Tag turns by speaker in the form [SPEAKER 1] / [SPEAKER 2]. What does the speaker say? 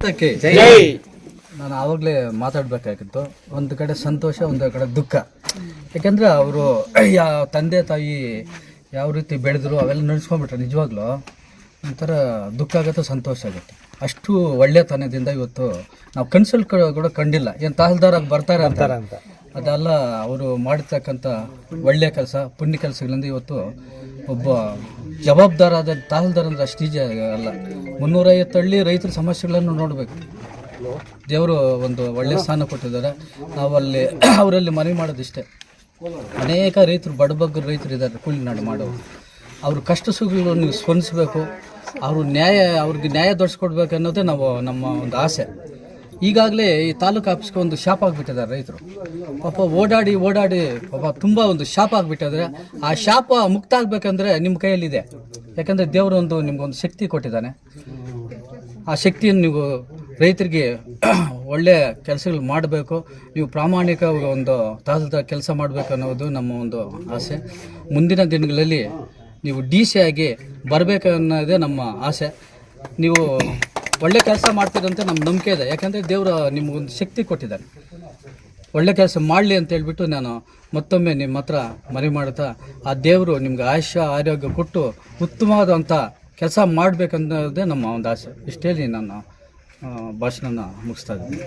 [SPEAKER 1] ಜೈ.
[SPEAKER 2] ನಾನು ಆವಾಗಲೇ ಮಾತಾಡಬೇಕಾಗಿತ್ತು. ಒಂದು ಕಡೆ ಸಂತೋಷ, ಒಂದು ಕಡೆ ದುಃಖ. ಯಾಕೆಂದರೆ ಅವರು ತಂದೆ ತಾಯಿ ಯಾವ ರೀತಿ ಬೆಳೆದ್ರು ಅವೆಲ್ಲ ನಡೆಸ್ಕೊಂಡ್ಬಿಟ್ರೆ ನಿಜವಾಗ್ಲೂ ಒಂಥರ ದುಃಖ ಆಗುತ್ತೆ, ಸಂತೋಷ ಆಗುತ್ತೆ. ಅಷ್ಟು ಒಳ್ಳೆತನದಿಂದ ಇವತ್ತು ನಾವು ಕನ್ಸಲ್ಲಿ ಕೂಡ ಕಂಡಿಲ್ಲ. ಏನು ತಹಸೀಲ್ದಾರಾಗಿ ಬರ್ತಾರೆ ಅಂತ ಅದೆಲ್ಲ ಅವರು ಮಾಡಿರ್ತಕ್ಕಂಥ ಒಳ್ಳೆಯ ಕೆಲಸ, ಪುಣ್ಯ ಕೆಲಸಗಳಿಂದ ಇವತ್ತು ಒಬ್ಬ ಜವಾಬ್ದಾರಾದ ತಹಸೀಲ್ದಾರ್ ಅಂದರೆ ಅಷ್ಟು ಈಜಿ ಅಲ್ಲ. 350 ಹಳ್ಳಿ ರೈತರ ಸಮಸ್ಯೆಗಳನ್ನು ನೋಡಬೇಕು. ದೇವರು ಒಂದು ಒಳ್ಳೆಯ ಸ್ಥಾನ ಕೊಟ್ಟಿದ್ದಾರೆ. ನಾವಲ್ಲಿ ಅವರಲ್ಲಿ ಮನವಿ ಮಾಡೋದಿಷ್ಟೇ, ಅನೇಕ ರೈತರು ಬಡಬಗ್ಗರು ರೈತರು ಇದ್ದಾರೆ, ಕೂಲಿನಾಡು ಮಾಡೋರು. ಅವ್ರ ಕಷ್ಟ ಸುಖಗಳನ್ನು ನೀವು ಸ್ಪಂದಿಸಬೇಕು, ಅವ್ರಿಗೆ ನ್ಯಾಯ ದೊರಕಿಸ್ಕೊಡ್ಬೇಕು ಅನ್ನೋದೇ ನಮ್ಮ ಒಂದು ಆಸೆ. ಈಗಾಗಲೇ ಈ ತಾಲೂಕು ಆಫೀಸ್ಗೆ ಒಂದು ಶಾಪ್ ಆಗಿಬಿಟ್ಟಿದ್ದಾರೆ ರೈತರು. ಪಾಪ ಓಡಾಡಿ ಪಾಪ ತುಂಬ ಒಂದು ಶಾಪ್ ಆಗಿಬಿಟ್ಟಿದ್ರೆ ಆ ಶಾಪ ಮುಕ್ತ ಆಗಬೇಕಂದ್ರೆ ನಿಮ್ಮ ಕೈಯಲ್ಲಿದೆ. ಯಾಕಂದರೆ ದೇವರು ನಿಮ್ಗೊಂದು ಶಕ್ತಿ ಕೊಟ್ಟಿದ್ದಾನೆ. ಆ ಶಕ್ತಿಯನ್ನು ನೀವು ರೈತರಿಗೆ ಒಳ್ಳೆಯ ಕೆಲಸಗಳು ಮಾಡಬೇಕು, ನೀವು ಪ್ರಾಮಾಣಿಕ ಒಂದು ತಹಸೀಲ್ದಾರ್ ಕೆಲಸ ಮಾಡಬೇಕು ಅನ್ನೋದು ನಮ್ಮ ಒಂದು ಆಸೆ. ಮುಂದಿನ ದಿನಗಳಲ್ಲಿ ನೀವು DC ಆಗಿ ಬರಬೇಕನ್ನೋದೇ ನಮ್ಮ ಆಸೆ. ನೀವು ಒಳ್ಳೆ ಕೆಲಸ ಮಾಡ್ತೀರಂತ ನಮ್ಮ ನಂಬಿಕೆ ಇದೆ. ಯಾಕಂದರೆ ದೇವರು ನಿಮಗೊಂದು ಶಕ್ತಿ ಕೊಟ್ಟಿದ್ದಾರೆ, ಒಳ್ಳೆ ಕೆಲಸ ಮಾಡಲಿ ಅಂತ ಹೇಳ್ಬಿಟ್ಟು ನಾನು ಮತ್ತೊಮ್ಮೆ ನಿಮ್ಮ ಹತ್ರ ಮನವಿ ಮಾಡ್ತಾ, ಆ ದೇವರು ನಿಮ್ಗೆ ಆಯುಷ್ಯ ಆರೋಗ್ಯ ಕೊಟ್ಟು ಉತ್ತಮವಾದಂಥ ಕೆಲಸ ಮಾಡಬೇಕನ್ನೋದೇ ನಮ್ಮ ಒಂದು ಆಸೆ. ಇಷ್ಟೇ ನನ್ನ ಭಾಷಣನ ಮುಗಿಸ್ತಾ ಇದ್ದೀನಿ.